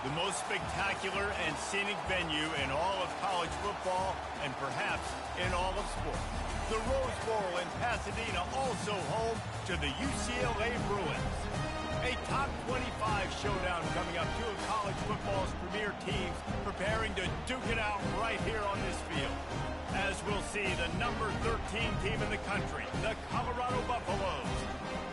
The most spectacular and scenic venue in all of college football and perhaps in all of sports. The Rose Bowl in Pasadena, also home to the UCLA Bruins. A top 25 showdown coming up. Two of college football's premier teams preparing to duke it out right here on this field. As we'll see, the number 13 team in the country, the Colorado Buffaloes,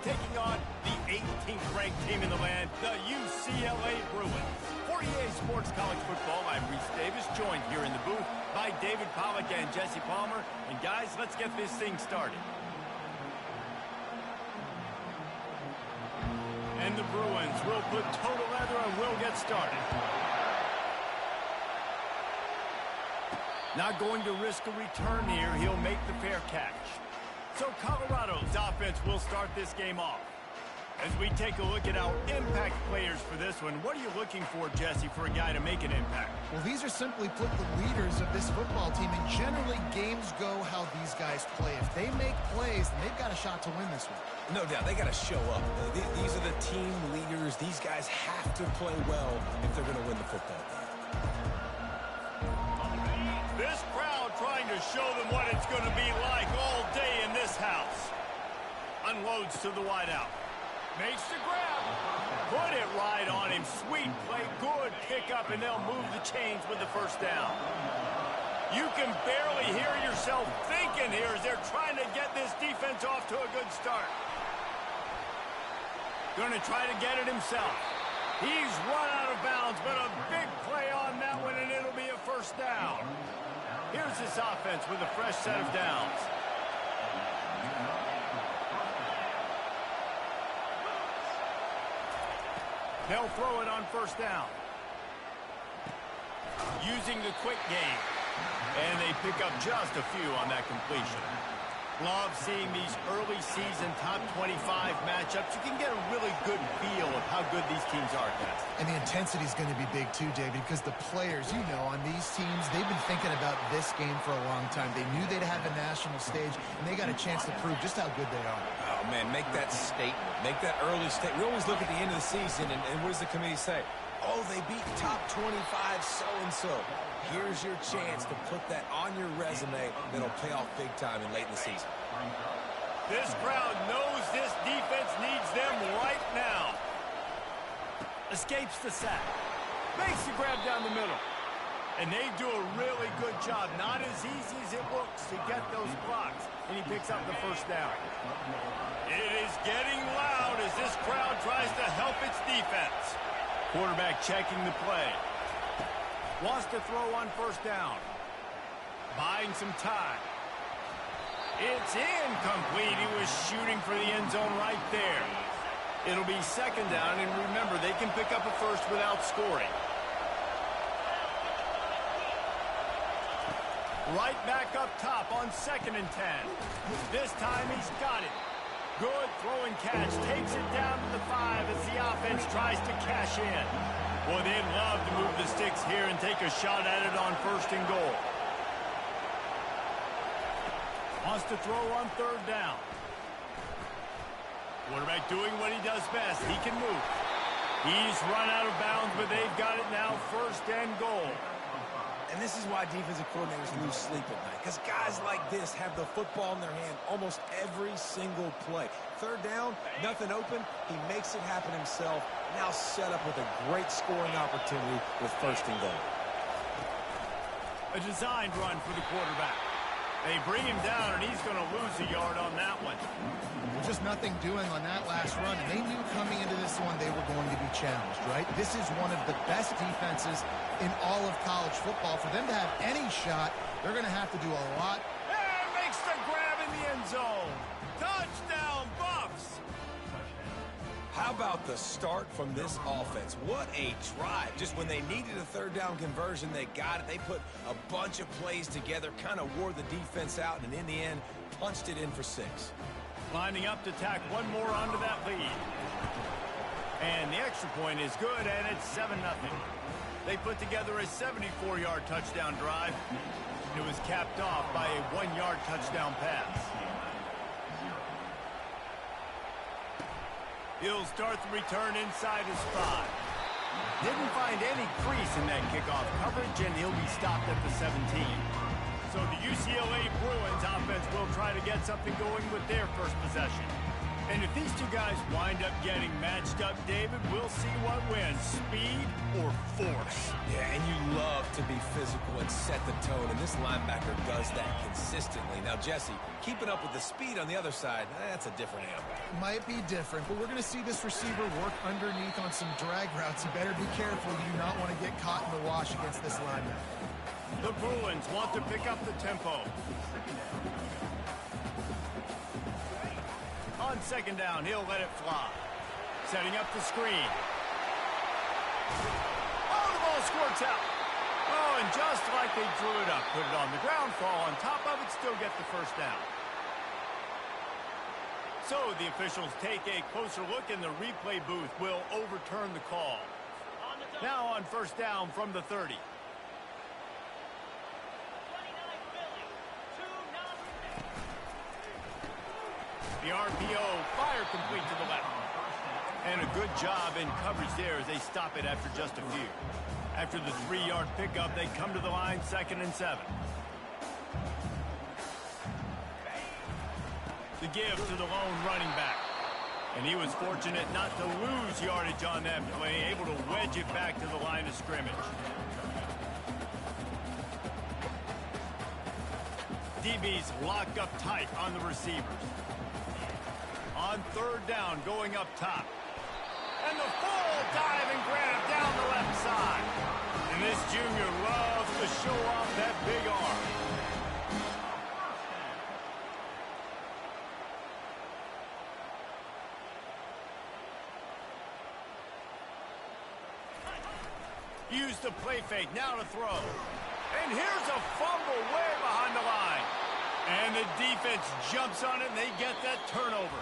taking on the 18th ranked team in the land, the UCLA Bruins. For EA Sports College Football, I'm Reese Davis, joined here in the booth by David Pollack and Jesse Palmer. And guys, let's get this thing started. And the Bruins will put total leather and will get started. Not going to risk a return here. He'll make the fair catch. So Colorado's offense will start this game off. As we take a look at our impact players for this one, what are you looking for, Jesse, for a guy to make an impact? Well, these are simply put the leaders of this football team, and generally games go how these guys play. If they make plays, then they've got a shot to win this one. No doubt, they got to show up. These are the team leaders. These guys have to play well if they're going to win the football game. This crowd trying to show them what it's going to be like all day in this house. Unloads to the wideout. Makes the grab. Put it right on him. Sweet play. Good pickup, and they'll move the chains with the first down. You can barely hear yourself thinking here as they're trying to get this defense off to a good start. Going to try to get it himself. He's run out of bounds, but a big play on that one, and it'll be a first down. Here's this offense with a fresh set of downs. They'll throw it on first down. Using the quick game. And they pick up just a few on that completion. Love seeing these early season top 25 matchups. You can get a really good feel of how good these teams are, guys. And the intensity is going to be big too, David, because the players, you know, on these teams, they've been thinking about this game for a long time. They knew they'd have a national stage, and they got a chance to prove just how good they are. Oh, man, make that statement. Make that early statement. We always look at the end of the season, and what does the committee say? Oh, they beat top 25 so-and-so. Here's your chance to put that on your resume that'll pay off big time and late in the season. This crowd knows this defense needs them right now. Escapes the sack. Makes the grab down the middle. And they do a really good job. Not as easy as it looks to get those blocks. And he picks up the first down. It is getting loud as this crowd tries to help its defense. Quarterback checking the play. Wants to throw on first down. Buying some time. It's incomplete. He was shooting for the end zone right there. It'll be second down, and remember, they can pick up a first without scoring. Right back up top on 2nd and 10. This time he's got it. Good throwing catch. Takes it down to the 5 as the offense tries to cash in. Well, they'd love to move the sticks here and take a shot at it on 1st and goal. Wants to throw on 3rd down. Quarterback doing what he does best. He can move. He's run out of bounds, but they've got it now 1st and goal. And this is why defensive coordinators lose sleep at night, because guys like this have the football in their hand almost every single play. 3rd down, nothing open. He makes it happen himself. Now set up with a great scoring opportunity with 1st and goal. A designed run for the quarterback. They bring him down, and he's going to lose a yard on that one. Just nothing doing on that last run, and they knew coming into this one they were going to be challenged, right? This is one of the best defenses in all of college football. For them to have any shot, they're going to have to do a lot. And makes the grab in the end zone. Touchdown, Buffs! How about the start from this offense? What a drive. Just when they needed a 3rd down conversion, they got it. They put a bunch of plays together, kind of wore the defense out, and in the end, punched it in for 6. Lining up to tack one more onto that lead. And the extra point is good, and it's 7-0. They put together a 74-yard touchdown drive. It was capped off by a 1-yard touchdown pass. He'll start the return inside his 5. Didn't find any crease in that kickoff coverage, and he'll be stopped at the 17. So the UCLA Bruins offense will try to get something going with their first possession. And if these two guys wind up getting matched up, David, we'll see what wins, speed or force. Yeah, and you love to be physical and set the tone, and this linebacker does that consistently. Now, Jesse, keeping up with the speed on the other side, that's a different animal. Might be different, but we're going to see this receiver work underneath on some drag routes. You better be careful. You do not want to get caught in the wash against this linebacker. The Bruins want to pick up the tempo. On second down, he'll let it fly. Setting up the screen. Oh, the ball squirts out. Oh, and just like they drew it up, put it on the ground, fall on top of it, still get the first down. So the officials take a closer look, and the replay booth will overturn the call. Now on first down from the 30. The RPO, fire complete to the left. And a good job in coverage there as they stop it after just a few. After the 3-yard pickup, they come to the line 2nd and 7. The give to the lone running back. And he was fortunate not to lose yardage on that play, able to wedge it back to the line of scrimmage. DB's locked up tight on the receivers. On third down, going up top. And the full dive and grab down the left side. And this junior loves to show off that big arm. Use the play fake, now to throw. And here's a fumble way behind the line. And the defense jumps on it, and they get that turnover.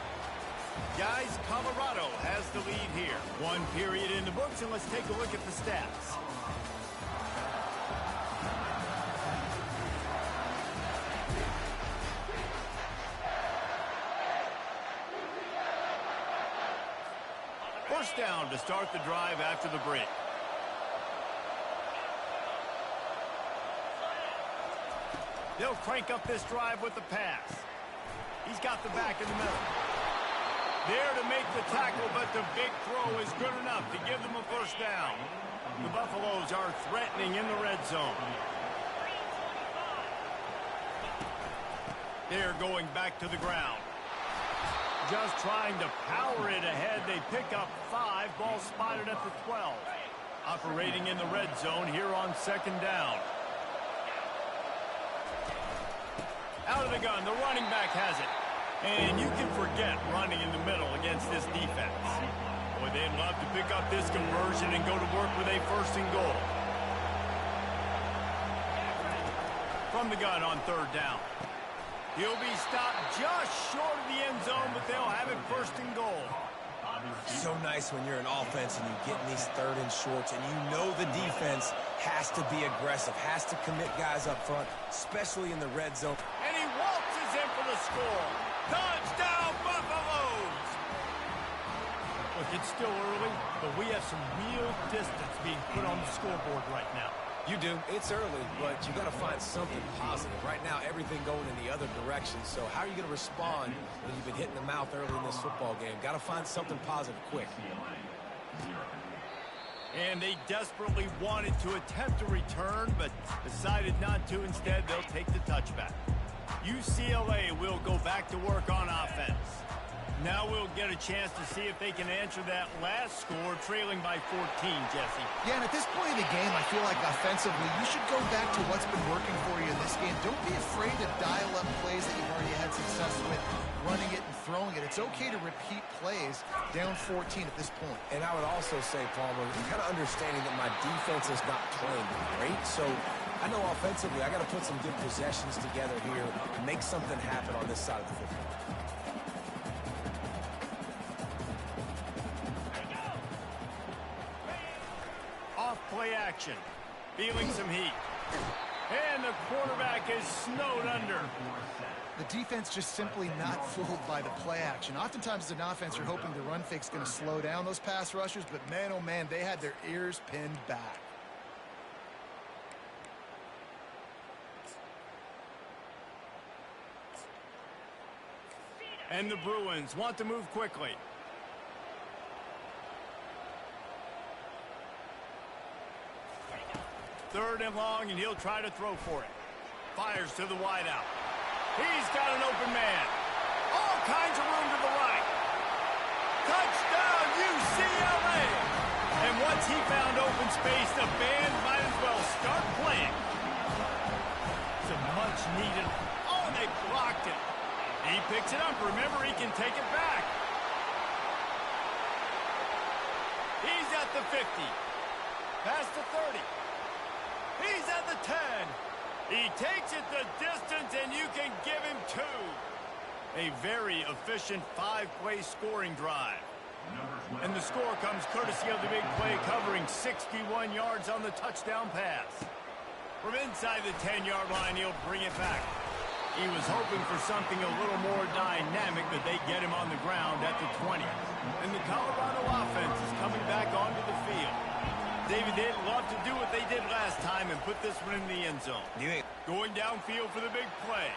Guys, Colorado has the lead here. 1 period in the books, and let's take a look at the stats. First down to start the drive after the break. They'll crank up this drive with the pass. He's got the back in the middle. There to make the tackle, but the big throw is good enough to give them a first down. The Buffaloes are threatening in the red zone. They're going back to the ground. Just trying to power it ahead. They pick up 5. Ball spotted at the 12. Operating in the red zone here on second down. Out of the gun, the running back has it. And you can forget running in the middle against this defense. Boy, they'd love to pick up this conversion and go to work with a first and goal. From the gun on third down. He'll be stopped just short of the end zone, but they'll have it first and goal. So nice when you're an offense and you get in these third and shorts and you know the defense has to be aggressive, has to commit guys up front, especially in the red zone. And he waltzes in for the score. Touchdown, Buffaloes! Look, it's still early, but we have some real distance being put on the scoreboard right now. You do. It's early, but you got to find something positive. Right now, everything going in the other direction. So how are you going to respond when you've been hit in the mouth early in this football game? Got to find something positive quick. And they desperately wanted to attempt a return, but decided not to. Instead, they'll take the touchback. UCLA will go back to work on offense. Now we'll get a chance to see if they can answer that last score, trailing by 14, Jesse. Yeah, and at this point in the game, I feel like offensively, you should go back to what's been working for you in this game. Don't be afraid to dial up plays that you've already had success with, running it and throwing it. It's okay to repeat plays down 14 at this point. And I would also say, Palmer, kind of understanding that my defense is not playing great, so I know offensively I got to put some good possessions together here and make something happen on this side of the football. Play action, feeling some heat. And the quarterback is snowed under. The defense just simply not fooled by the play action. Oftentimes as an offense, you're hoping the run fake's going to slow down those pass rushers, but man, oh man, they had their ears pinned back. And the Bruins want to move quickly. Third and long, and he'll try to throw for it. Fires to the wideout. He's got an open man. All kinds of room to the right. Touchdown, UCLA! And once he found open space, the band might as well start playing. Some much needed. Oh, they blocked it. He picks it up. Remember, he can take it back. He's at the 50. Past the 30. He's at the 10. He takes it the distance, and you can give him 2. A very efficient 5-play scoring drive. And the score comes courtesy of the big play, covering 61 yards on the touchdown pass. From inside the 10-yard line, he'll bring it back. He was hoping for something a little more dynamic, but they get him on the ground at the 20. And the Colorado offense is coming back onto the field. David, they'd love to do what they did last time and put this one in the end zone. Going downfield for the big play.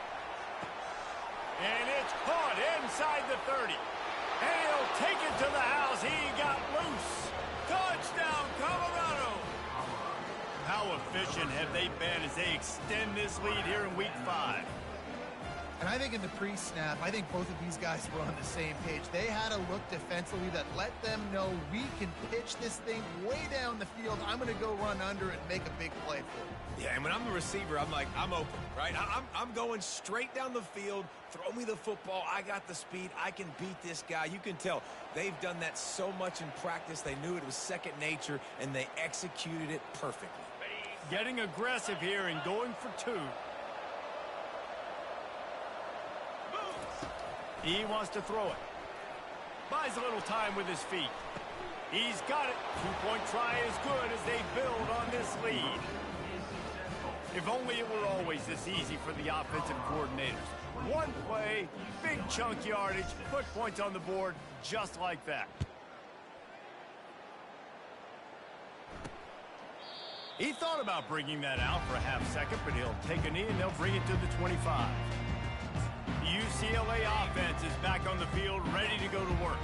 And it's caught inside the 30. And he'll take it to the house. He got loose. Touchdown, Colorado. How efficient have they been as they extend this lead here in Week 5? And I think in the pre-snap, I think both of these guys were on the same page. They had a look defensively that let them know we can pitch this thing way down the field. I'm going to go run under it and make a big play for it. Yeah, and when I'm the receiver, I'm like, I'm open, right? I'm going straight down the field. Throw me the football. I got the speed. I can beat this guy. You can tell they've done that so much in practice. They knew it was second nature, and they executed it perfectly. Getting aggressive here and going for 2. He wants to throw it. Buys a little time with his feet. He's got it. 2-point try is good as they build on this lead. If only it were always this easy for the offensive coordinators. One play, big chunk yardage, put points on the board just like that. He thought about bringing that out for a half second, but he'll take a knee and they'll bring it to the 25. The UCLA offense is back on the field, ready to go to work.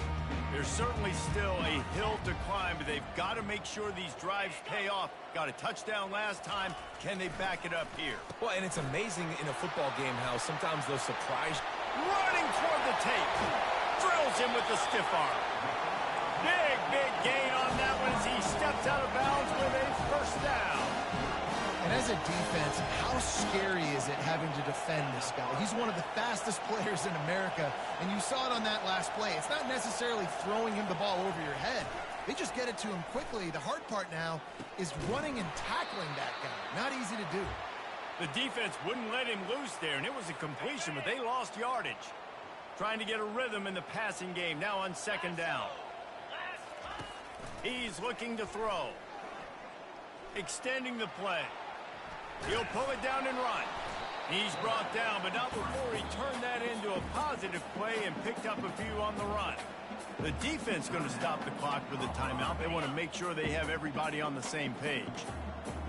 There's certainly still a hill to climb, but they've got to make sure these drives pay off. Got a touchdown last time. Can they back it up here? Well, and it's amazing in a football game how sometimes they'll surprise. Running toward the tape. Drills him with the stiff arm. Big gain on that one as he steps out of bounds with a first down. And as a defense, how scary is it having to defend this guy? He's one of the fastest players in America, and you saw it on that last play. It's not necessarily throwing him the ball over your head. They just get it to him quickly. The hard part now is running and tackling that guy. Not easy to do. The defense wouldn't let him loose there, and it was a completion, but they lost yardage. Trying to get a rhythm in the passing game, now on second down. He's looking to throw. Extending the play. He'll pull it down and run. He's brought down, but not before he turned that into a positive play and picked up a few on the run. The defense going to stop the clock with a timeout. They want to make sure they have everybody on the same page.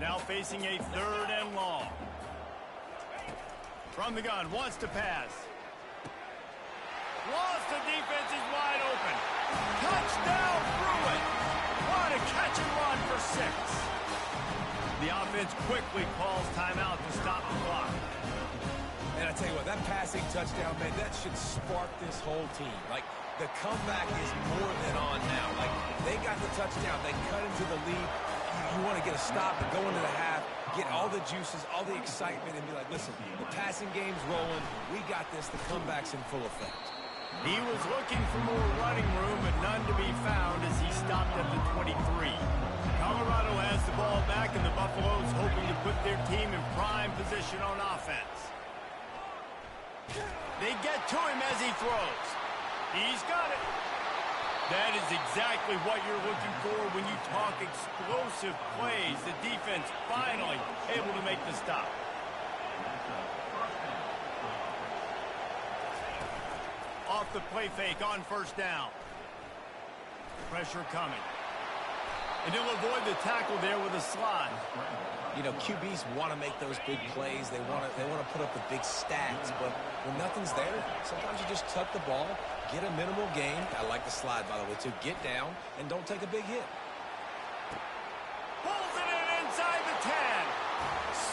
Now facing a third and long. From the gun, wants to pass. Lost, the defense is wide open. Touchdown, Bruin! What a catch and run for 6. The offense quickly calls timeout to stop the clock. And I tell you what, that passing touchdown, man, that should spark this whole team. Like, the comeback is more than on now. Like, they got the touchdown. They cut into the lead. You want to get a stop and go into the half, get all the juices, all the excitement, and be like, listen, the passing game's rolling. We got this. The comeback's in full effect. He was looking for more running room, but none to be found as he stopped at the 23. Colorado has the ball back, and the Buffaloes hoping to put their team in prime position on offense. They get to him as he throws. He's got it. That is exactly what you're looking for when you talk explosive plays. The defense finally able to make the stop. off the play fake on first down. Pressure coming. And he'll avoid the tackle there with a slide. You know, QBs want to make those big plays. They want to put up the big stats. But when nothing's there, sometimes you just tuck the ball, get a minimal gain. I like the slide, by the way, too. Get down and don't take a big hit. Pulls it in inside the 10.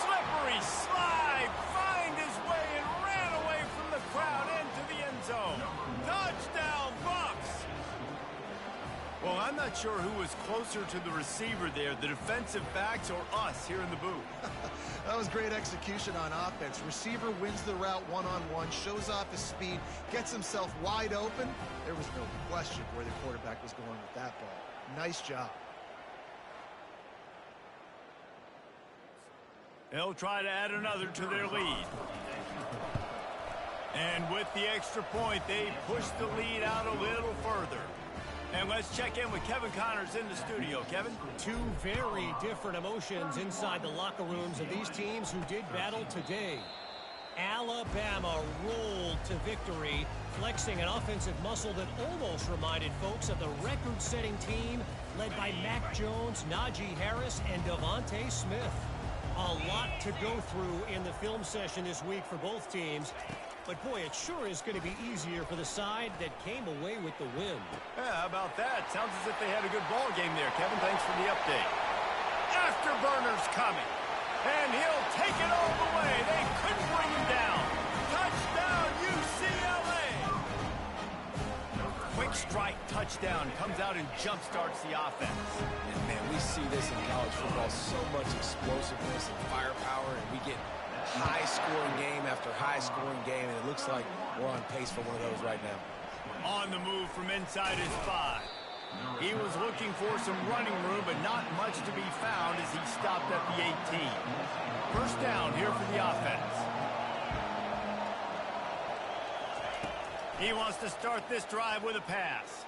Slippery slide. Find his way and ran away from the crowd into the end zone. Touchdown, Bucks. Well, I'm not sure who was closer to the receiver there, the defensive backs or us here in the booth. That was great execution on offense. Receiver wins the route one-on-one, shows off his speed, gets himself wide open. There was no question where the quarterback was going with that ball. Nice job. They'll try to add another to their lead. And with the extra point, they push the lead out a little further. And let's check in with Kevin Connors in the studio. Kevin? Two very different emotions inside the locker rooms of these teams who did battle today. Alabama rolled to victory, flexing an offensive muscle that almost reminded folks of the record-setting team led by Mac Jones, Najee Harris, and Devontae Smith. A lot to go through in the film session this week for both teams. But, boy, it sure is going to be easier for the side that came away with the win. Yeah, how about that? Sounds as if they had a good ball game there, Kevin. Thanks for the update. Afterburner's coming. And he'll take it all the way. They couldn't bring him down. Touchdown, UCLA. Quick strike touchdown. Comes out and jump-starts the offense. And, man, we see this in college football. So much explosiveness and firepower, and we get high-scoring game after high-scoring game, and it looks like we're on pace for one of those right now. On the move from inside his 5. He was looking for some running room, but not much to be found as he stopped at the 18. First down here for the offense. He wants to start this drive with a pass.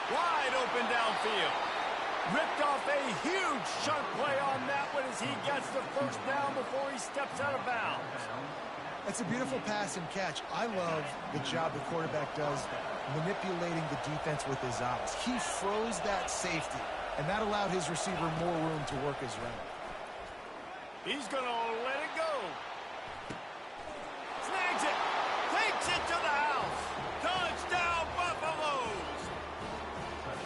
Wide open downfield. Ripped off a huge chunk play on that one as he gets the first down before he steps out of bounds. It's a beautiful pass and catch. I love the job the quarterback does manipulating the defense with his eyes. He froze that safety, and that allowed his receiver more room to work his route. He's going to let it go. Snags it. Takes it to the house. Touchdown, Buffaloes.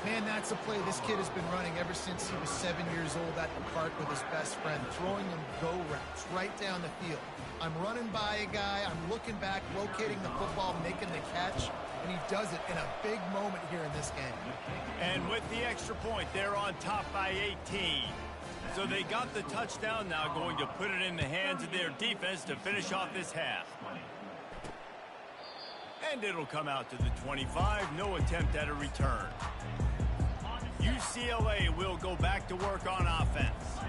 Man, that's a play this kid has been running ever since he was 7 years old at the park with his best friend, throwing them go routes right down the field. I'm running by a guy, I'm looking back, locating the football, making the catch, and he does it in a big moment here in this game. And with the extra point, they're on top by 18. So they got the touchdown, now going to put it in the hands of their defense to finish off this half. And it'll come out to the 25, no attempt at a return. UCLA will go back to work on offense.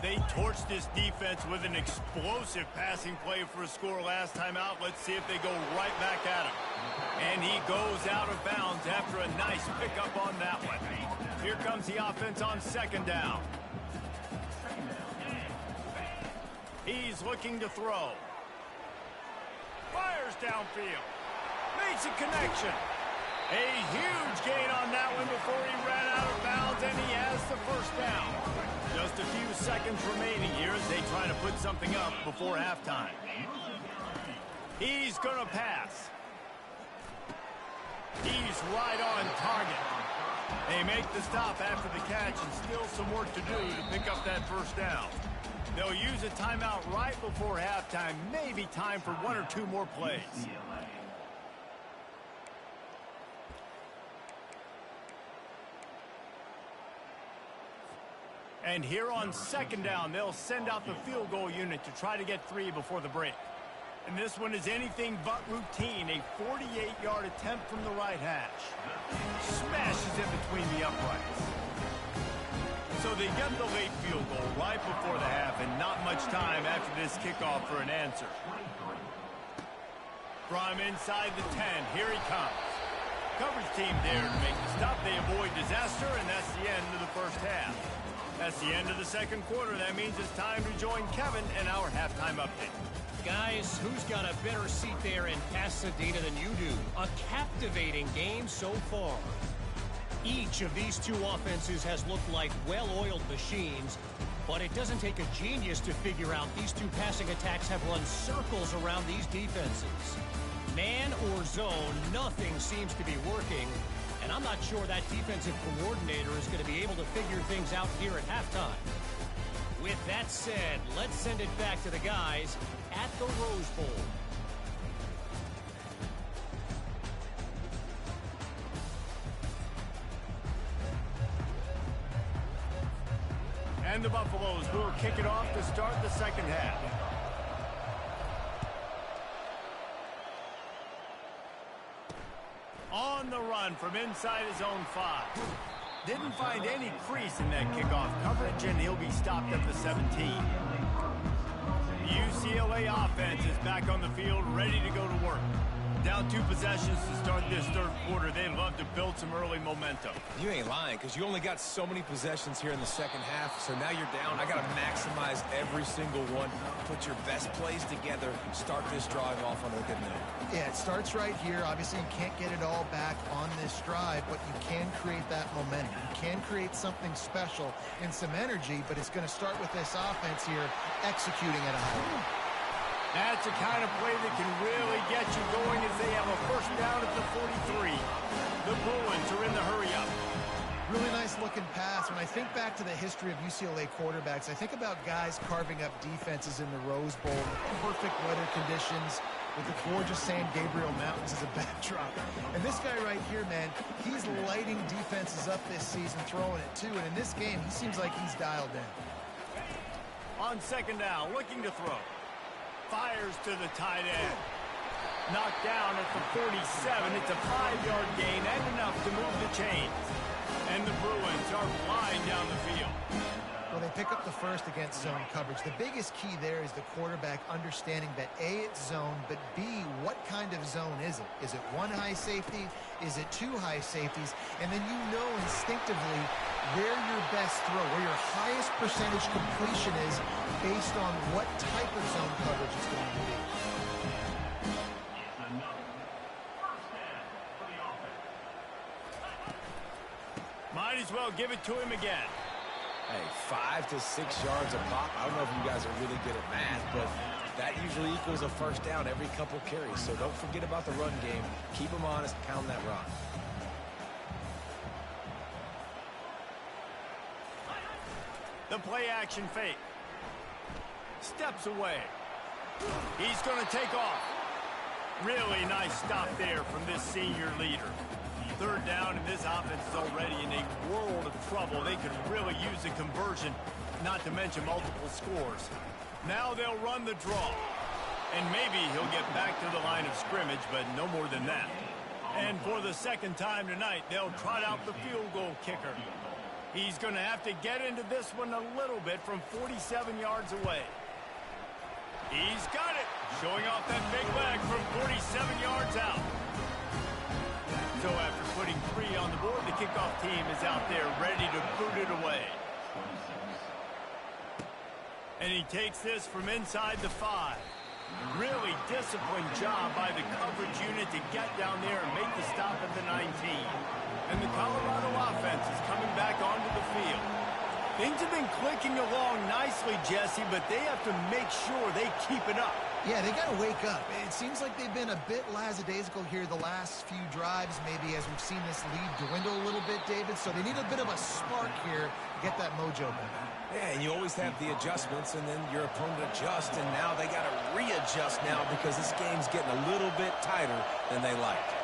They torched this defense with an explosive passing play for a score last time out. Let's see if they go right back at him. And he goes out of bounds after a nice pickup on that one. Here comes the offense on second down. He's looking to throw. Fires downfield. Makes a connection. A huge gain on that one before he ran out of bounds, and he has the first down. Just a few seconds remaining here as they try to put something up before halftime. He's going to pass. He's right on target. They make the stop after the catch, and still some work to do to pick up that first down. They'll use a timeout right before halftime, maybe time for one or two more plays. And here on second down, they'll send out the field goal unit to try to get 3 before the break. And this one is anything but routine, a 48-yard attempt from the right hash. Smashes in between the uprights. So they get the late field goal right before the half, and not much time after this kickoff for an answer. From inside the 10, here he comes. Coverage team there to make the stop. They avoid disaster, and that's the end of the first half. That's the end of the second quarter. That means it's time to join Kevin in our halftime update. Guys, who's got a better seat there in Pasadena than you do? A captivating game so far. Each of these two offenses has looked like well-oiled machines, but it doesn't take a genius to figure out these two passing attacks have run circles around these defenses. Man or zone, nothing seems to be working, and I'm not sure that defensive coordinator is going to be able to figure things out here at halftime. With that said, let's send it back to the guys at the Rose Bowl. And the Buffaloes will kick it off to start the second half. On the run from inside his own 5. Didn't find any crease in that kickoff coverage, and he'll be stopped at the 17. The UCLA offense is back on the field, ready to go to work. Down 2 possessions to start this third quarter. They'd love to build some early momentum. You ain't lying, because you only got so many possessions here in the second half, so now you're down. I got to maximize every single one. Put your best plays together. Start this drive off on a good note. Yeah, it starts right here. Obviously, you can't get it all back on this drive, but you can create that momentum. You can create something special and some energy, but it's going to start with this offense here executing at a high level. That's the kind of play that can really get you going as they have a first down at the 43. The Bruins are in the hurry-up. Really nice looking pass. When I think back to the history of UCLA quarterbacks, I think about guys carving up defenses in the Rose Bowl, perfect weather conditions, with the gorgeous San Gabriel Mountains as a backdrop. And this guy right here, man, he's lighting defenses up this season, throwing it too. And in this game, he seems like he's dialed in. On second down, looking to throw. Fires to the tight end. Knocked down at the 47. It's a 5-yard gain and enough to move the chains. And the Bruins are flying down the field. Well, they pick up the first against zone coverage. The biggest key there is the quarterback understanding that A, it's zone, but B, what kind of zone is it? Is it 1 high safety? Is it 2 high safeties? And then you know instinctively where your best throw, where your highest percentage completion is based on what type of zone coverage it's going to be. Might as well give it to him again. Hey, 5 to 6 yards a pop. I don't know if you guys are really good at math, but that usually equals a first down every couple carries. So don't forget about the run game. Keep them honest, pound that rock. The play action fake. Steps away. He's going to take off. Really nice stop there from this senior leader. Third down, and this offense is already in a world of trouble. They could really use a conversion, not to mention multiple scores. Now they'll run the draw. And maybe he'll get back to the line of scrimmage, but no more than that. And for the second time tonight, they'll trot out the field goal kicker. He's going to have to get into this one a little bit from 47 yards away. He's got it, showing off that big leg from 47 yards out. So after putting 3 on the board, the kickoff team is out there ready to boot it away. And he takes this from inside the 5. Really disciplined job by the coverage unit to get down there and make the stop at the 19. And the Colorado offense is coming back onto the field. Things have been clicking along nicely, Jesse, but they have to make sure they keep it up. Yeah, they got to wake up. It seems like they've been a bit lackadaisical here the last few drives, maybe as we've seen this lead dwindle a little bit, David. So they need a bit of a spark here to get that mojo back. Yeah, and you always have the adjustments, and then your opponent adjusts, and now they got to readjust now because this game's getting a little bit tighter than they liked.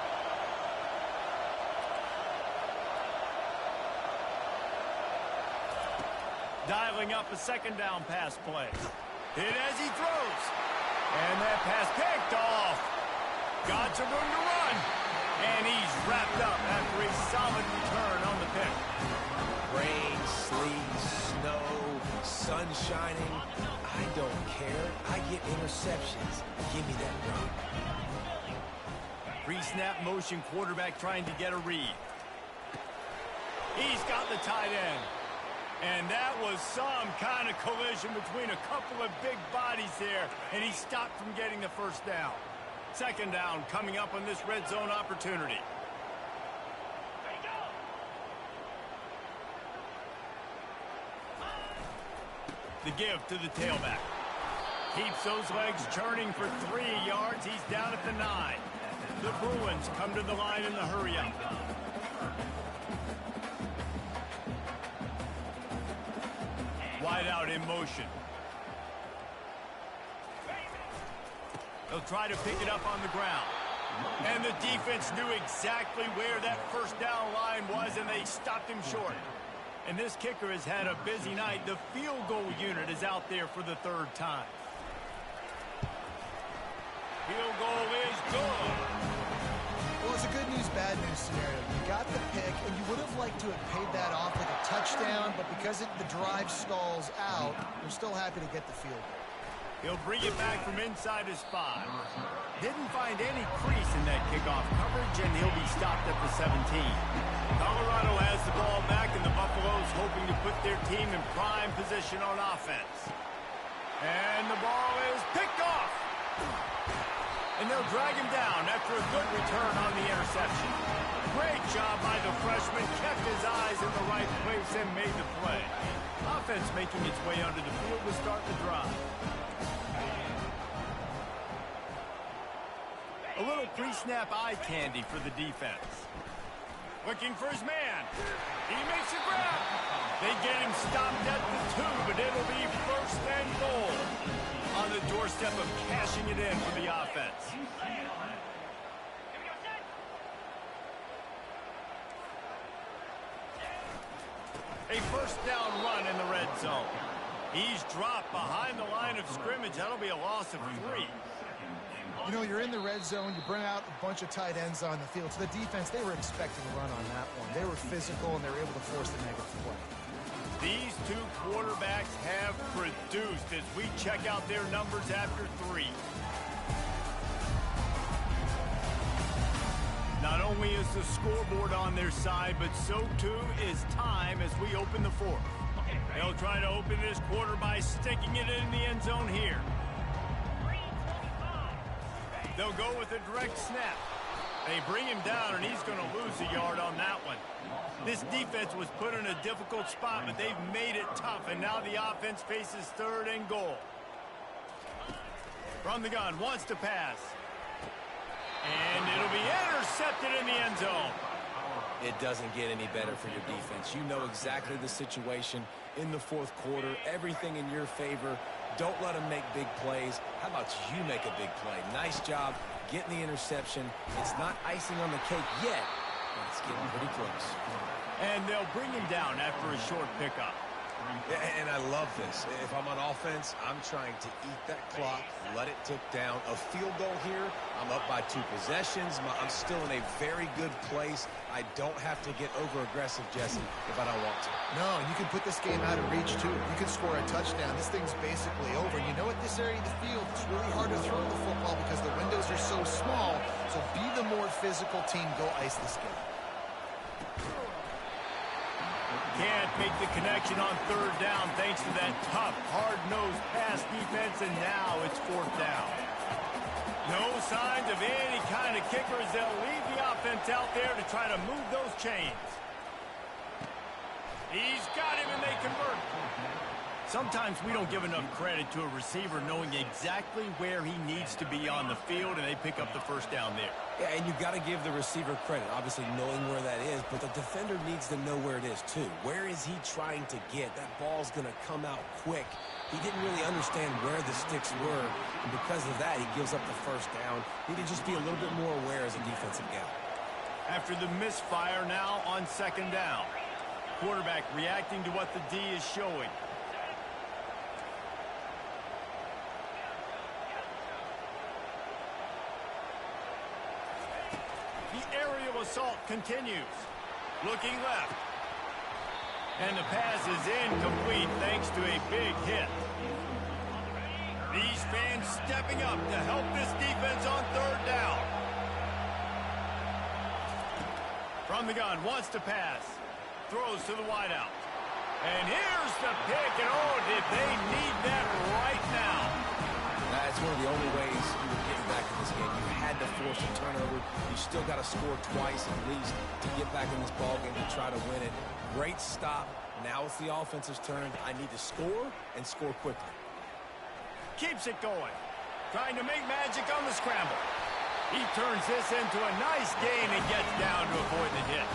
Dialing up a second down pass play. Hit as he throws. And that pass picked off. Got some room to run. And he's wrapped up after a solid return on the pick. Rain, sleet, snow, sun shining. I don't care. I get interceptions. Give me that rock. Pre-snap motion quarterback trying to get a read. He's got the tight end. And that was some kind of collision between a couple of big bodies there, and he stopped from getting the first down. Second down coming up on this red zone opportunity. The give to the tailback. Keeps those legs churning for 3 yards. He's down at the 9. The Bruins come to the line in the hurry-up. Wide out in motion. They'll try to pick it up on the ground. And the defense knew exactly where that first down line was, and they stopped him short. And this kicker has had a busy night. The field goal unit is out there for the third time. Field goal is good. Well, it's a good news, bad news scenario. You got the pick, and you would have liked to have paid that off with a touchdown, but because the drive stalls out, you're still happy to get the field goal. He'll bring it back from inside his 5. Didn't find any crease in that kickoff coverage, and he'll be stopped at the 17. Colorado has the ball back, and the Buffaloes hoping to put their team in prime position on offense. And the ball is picked off. And they'll drag him down after a good return on the interception. Great job by the freshman, kept his eyes in the right place and made the play. Offense making its way onto the field to start the drive. A little pre-snap eye candy for the defense. Looking for his man. He makes a grab. They get him stopped at the 2, but it'll be first and goal. On the doorstep of cashing it in for the offense. A first down run in the red zone. He's dropped behind the line of scrimmage. That'll be a loss of 3. You know, you're in the red zone, you bring out a bunch of tight ends on the field. So the defense, they were expecting a run on that one. They were physical, and they were able to force the negative play. These two quarterbacks have produced as we check out their numbers after 3. Not only is the scoreboard on their side, but so too is time as we open the 4th. They'll try to open this quarter by sticking it in the end zone here. They'll go with a direct snap. They bring him down, and he's going to lose a yard on that one. This defense was put in a difficult spot, but they've made it tough, and now the offense faces 3rd and goal. From the gun, wants to pass. And it'll be intercepted in the end zone. It doesn't get any better for your defense. You know exactly the situation in the 4th quarter. Everything in your favor. Don't let them make big plays. How about you make a big play? Nice job getting the interception. It's not icing on the cake yet, but it's getting pretty close. And they'll bring him down after a short pickup. And I love this. If I'm on offense, I'm trying to eat that clock, let it tick down. A field goal here, I'm up by 2 possessions. I'm still in a very good place. I don't have to get over-aggressive, Jesse, if I don't want to. No, you can put this game out of reach, too. You can score a touchdown. This thing's basically over. You know, at this area of the field, it's really hard to throw the football because the windows are so small. So be the more physical team. Go ice this game. Can't make the connection on 3rd down thanks to that tough, hard-nosed pass defense, and now it's 4th down. No signs of any kind of kickers. They'll leave the offense out there to try to move those chains. He's got him, and they convert. Sometimes we don't give enough credit to a receiver knowing exactly where he needs to be on the field, and they pick up the first down there. Yeah, and you got to give the receiver credit, obviously knowing where that is, but the defender needs to know where it is too. Where is he trying to get? That ball's going to come out quick. He didn't really understand where the sticks were, and because of that, he gives up the first down. Need to just be a little bit more aware as a defensive guy. After the misfire now on 2nd down. Quarterback reacting to what the D is showing. The aerial assault continues. Looking left. And the pass is incomplete thanks to a big hit. These fans stepping up to help this defense on 3rd down. From the gun, wants to pass. Throws to the wideout. And here's the pick, and oh, did they need that right now. That's one of the only ways you were getting back in this game. You had to force a turnover. You still got to score twice at least to get back in this ballgame to try to win it. Great stop. Now it's the offense's turn. I need to score and score quickly. Keeps it going. Trying to make magic on the scramble. He turns this into a nice gain and gets down to avoid the hit.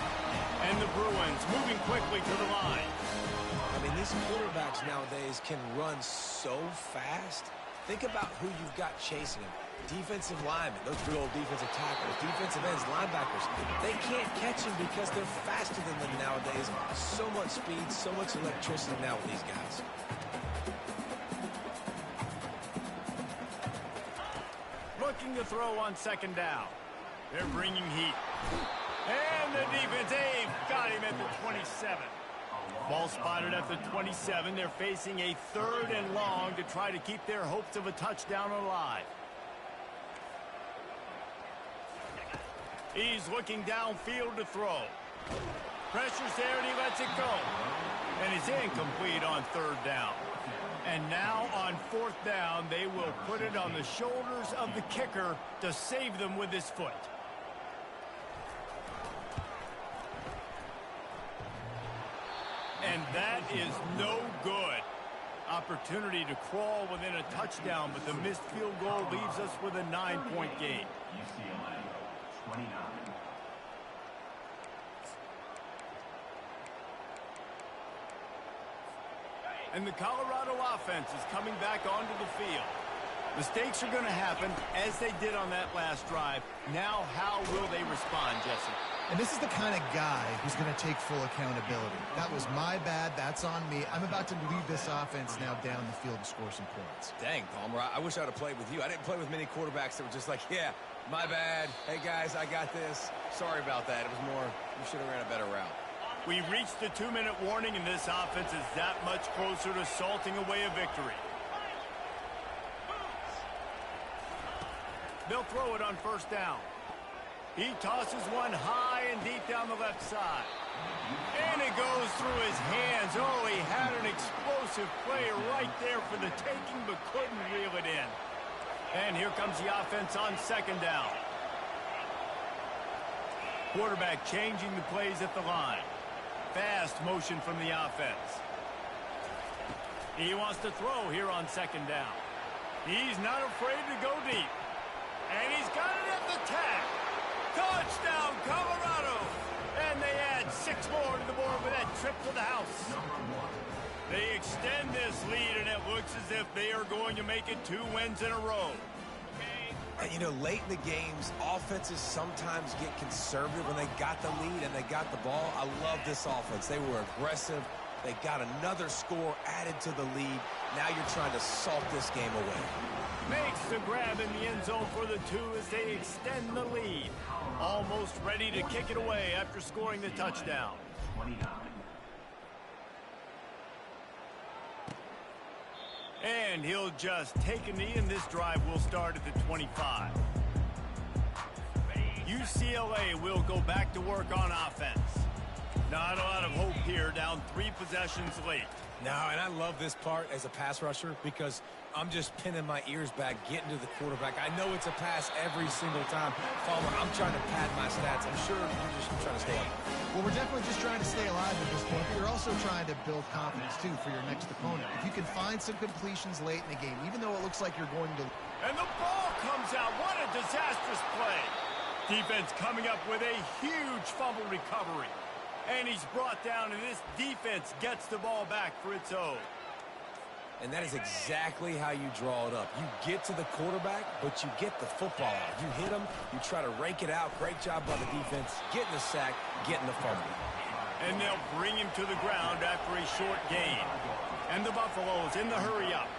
And the Bruins moving quickly to the line. I mean, these quarterbacks nowadays can run so fast. Think about who you've got chasing them. Defensive linemen, those good old defensive tackles, defensive ends, linebackers. They can't catch them because they're faster than them nowadays. So much speed, so much electricity now with these guys. Looking to throw on second down. They're bringing heat. And the defense got him at the 27. Ball spotted at the 27. They're facing a 3rd and long to try to keep their hopes of a touchdown alive. He's looking downfield to throw. Pressure's there and he lets it go. And he's incomplete on 3rd down. And now on 4th down, they will put it on the shoulders of the kicker to save them with his foot. And that is no good. Opportunity to crawl within a touchdown, but the missed field goal leaves us with a 9-point game. UCLA, 29. And the Colorado offense is coming back onto the field. Mistakes are going to happen, as they did on that last drive. Now, how will they respond, Jesse? And this is the kind of guy who's going to take full accountability. That was my bad. That's on me. I'm about to lead this offense now down the field to score some points. Dang, Palmer, I wish I would have played with you. I didn't play with many quarterbacks that were just like, yeah, my bad. Hey, guys, I got this. Sorry about that. It was more, you should have ran a better route. We reached the 2-minute warning, and this offense is that much closer to salting away a victory. They'll throw it on 1st down. He tosses one high and deep down the left side. And it goes through his hands. Oh, he had an explosive play right there for the taking, but couldn't reel it in. And here comes the offense on 2nd down. Quarterback changing the plays at the line. Fast motion from the offense. He wants to throw here on 2nd down. He's not afraid to go deep. And he's got it at the tag. Touchdown, Colorado! And they add 6 more to the board with that trip to the house. They extend this lead, and it looks as if they are going to make it 2 wins in a row. And, you know, late in the games, offenses sometimes get conservative when they got the lead and they got the ball. I love this offense. They were aggressive. They got another score added to the lead. Now you're trying to salt this game away. Makes the grab in the end zone for the 2 as they extend the lead. Almost ready to kick it away after scoring the touchdown. 29. And he'll just take a knee, and this drive will start at the 25. UCLA will go back to work on offense. Not a lot of hope here, down 3 possessions late. No, and I love this part as a pass rusher because I'm just pinning my ears back, getting to the quarterback. I know it's a pass every single time. Palmer, I'm trying to pad my stats. I'm sure you're just trying to stay up. Well, we're definitely just trying to stay alive at this point, but you're also trying to build confidence, too, for your next opponent. If you can find some completions late in the game, even though it looks like you're going to... And the ball comes out. What a disastrous play. Defense coming up with a huge fumble recovery. And he's brought down, and this defense gets the ball back for its own. And that is exactly how you draw it up. You get to the quarterback, but you get the football out. You hit him, you try to rake it out. Great job by the defense, getting the sack, getting the fumble. And they'll bring him to the ground after a short gain. And the Buffaloes in the hurry-up.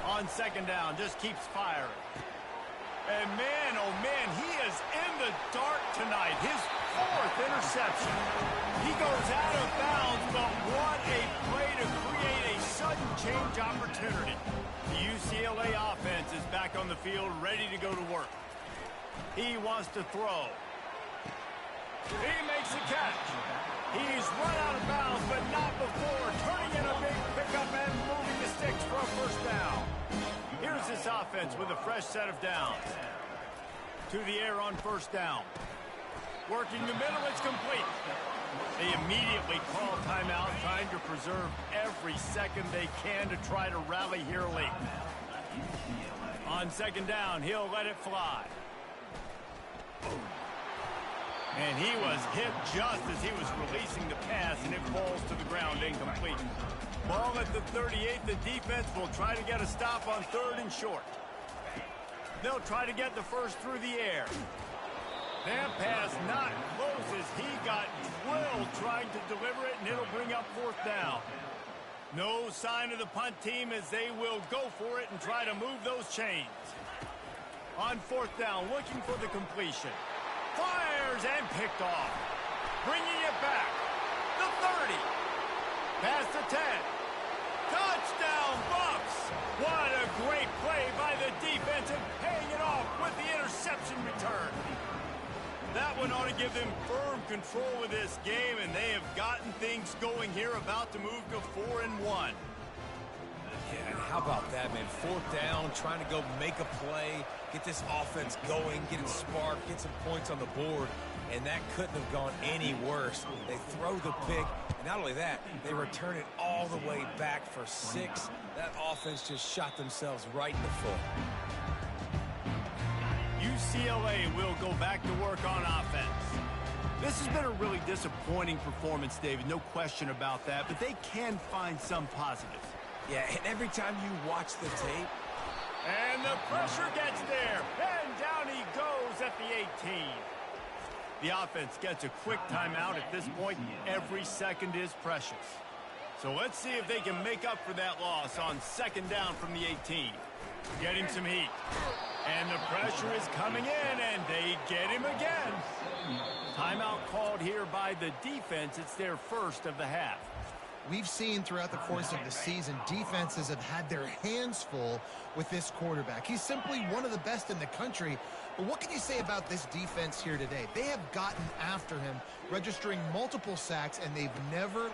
On 2nd down, just keeps firing. And man, oh man, he is in the dark tonight. His 4th interception. He goes out of bounds, but what a play to create a sudden change opportunity. The UCLA offense is back on the field, ready to go to work. He wants to throw. He makes the catch. He's run out of bounds, but not before turning in a big pickup and moving the sticks for a first down. Here's this offense with a fresh set of downs. To the air on first down. Working the middle, it's complete. They immediately call timeout, trying to preserve every second they can to try to rally here late. On second down, he'll let it fly. And he was hit just as he was releasing the pass, and it falls to the ground incomplete. Ball at the 38. The defense will try to get a stop on third and short. They'll try to get the first through the air. That pass not close as he got drilled trying to deliver it, and it'll bring up fourth down. No sign of the punt team as they will go for it and try to move those chains. On fourth down, looking for the completion. Fires and picked off. Bringing it back. The 30. Past the 10. Touchdown, Bucks! What a great play by the defense and paying it off with the interception return. That one ought to give them firm control of this game, and they have gotten things going here, about to move to 4-1. Yeah, and how about that, man? Fourth down, trying to go make a play, get this offense going, get it sparked, get some points on the board, and that couldn't have gone any worse. They throw the pick, and not only that, they return it all the way back for 6. That offense just shot themselves right in the foot. UCLA will go back to work on offense. This has been a really disappointing performance, David, no question about that, but they can find some positives. Yeah, and every time you watch the tape. And the pressure gets there, and down he goes at the 18. The offense gets a quick timeout at this point. Every second is precious. So let's see if they can make up for that loss on second down from the 18. Getting some heat. And the pressure is coming in, and they get him again. Timeout called here by the defense. It's their first of the half. We've seen throughout the course of the season, defenses have had their hands full with this quarterback. He's simply one of the best in the country. But what can you say about this defense here today? They have gotten after him, registering multiple sacks, and they've never...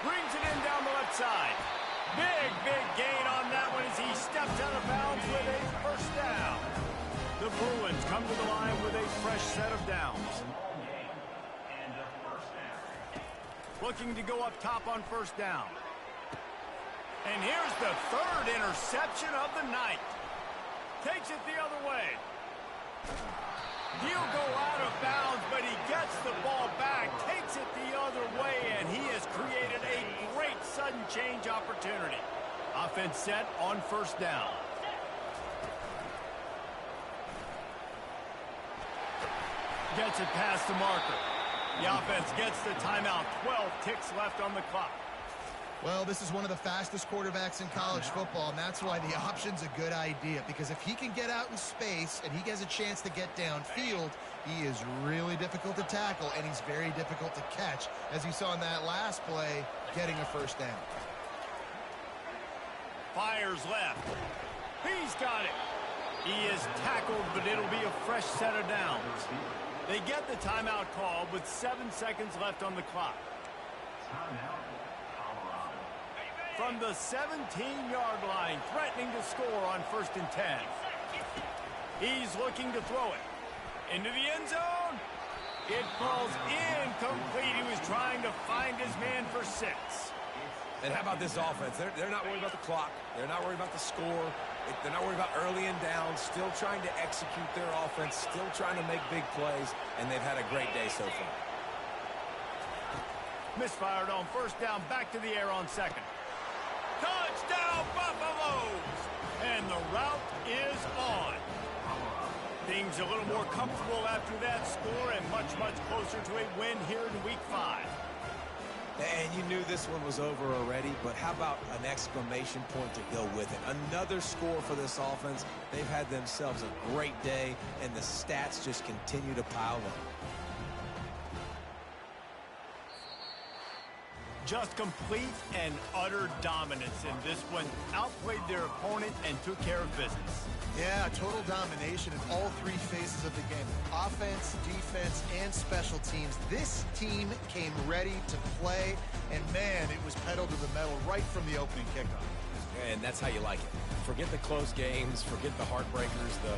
Brings it in down the left side. Big gain on that one as he steps out of bounds with a first down. The Bruins come to the line with a fresh set of downs. Looking to go up top on first down. And here's the third interception of the night. Takes it the other way. He'll go out of bounds, but he gets the ball back, takes it the other way, and he has created a great sudden change opportunity. Offense set on first down. Gets it past the marker. The offense gets the timeout. 12 ticks left on the clock. Well, this is one of the fastest quarterbacks in college football, and that's why the option's a good idea, because if he can get out in space and he has a chance to get downfield, he is really difficult to tackle, and he's very difficult to catch, as you saw in that last play, getting a first down. Fires left. He's got it. He is tackled, but it'll be a fresh set of downs. They get the timeout called with 7 seconds left on the clock. From the 17-yard line, threatening to score on first and 10. He's looking to throw it. Into the end zone. It falls incomplete. He was trying to find his man for 6. And how about this offense? They're not worried about the clock. They're not worried about the score. They're not worried about early and down. Still trying to execute their offense. Still trying to make big plays. And they've had a great day so far. Misfired on first down. Back to the air on second. Touchdown, Buffaloes! And the route is on. Things a little more comfortable after that score and much closer to a win here in Week 5. And you knew this one was over already, but how about an exclamation point to go with it? Another score for this offense. They've had themselves a great day, and the stats just continue to pile up. Just complete and utter dominance in this one. Outplayed their opponent and took care of business. Yeah, total domination in all three phases of the game. Offense, defense, and special teams. This team came ready to play, and man, it was pedal to the metal right from the opening kickoff. And that's how you like it. Forget the close games, forget the heartbreakers, the